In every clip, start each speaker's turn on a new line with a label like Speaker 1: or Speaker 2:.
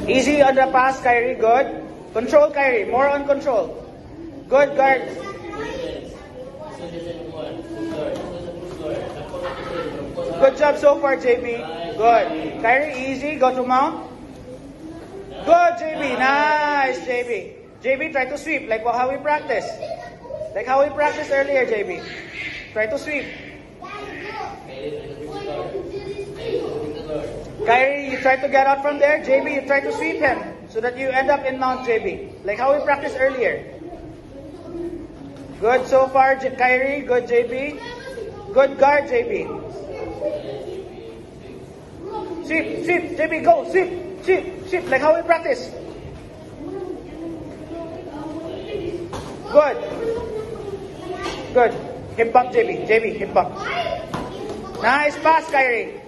Speaker 1: Easy on the pass, Kyrie. Good. Control, Kyrie. More on control. Good, guard. Good job so far, JB. Good. Kyrie, easy. Go to mount. Good, JB. Nice, JB. JB, try to sweep like how we practice. Like how we practiced earlier, JB. Try to sweep. Kyrie, you try to get out from there. JB, you try to sweep him so that you end up in mount, JB. Like how we practiced earlier. Good so far, Kyrie. Good, JB. Good guard, JB. Sweep, sweep, JB, go. Sweep, sweep, sweep. Like how we practice. Good. Good. Hip bump, JB. JB, hip bump. Nice pass, Kyrie.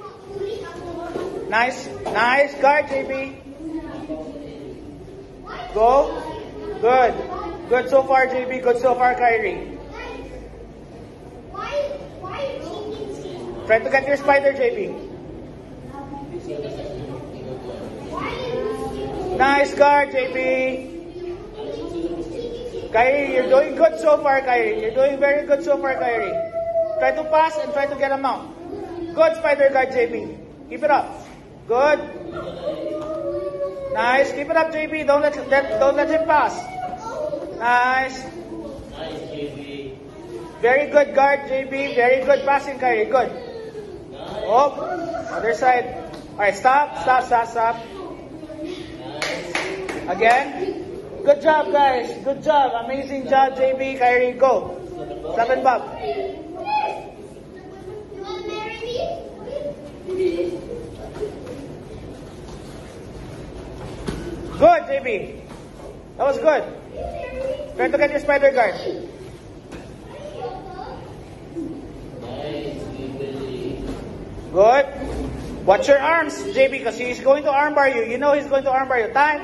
Speaker 1: Nice. Nice guard, JB. Go. Good. Good so far, JB. Good so far, Kyrie. Try to get your spider, JB. Nice guard, JB. Kyrie, you're doing good so far, Kyrie. You're doing very good so far, Kyrie. Try to pass and try to get a mount. Good spider guard, JB. Keep it up. Good. Nice. Keep it up, JB. Don't let him pass. Nice.
Speaker 2: Nice, JB.
Speaker 1: Very good guard, JB. Very good passing, Kyrie. Good. Oh, other side. All right, stop. Again. Good job, guys. Good job. Amazing job, JB. Kyrie, go. Stop and bop. Good, JB. That was good. Try to get your spider guard. Good. Watch your arms, JB, because he's going to armbar you. You know he's going to armbar you. Time.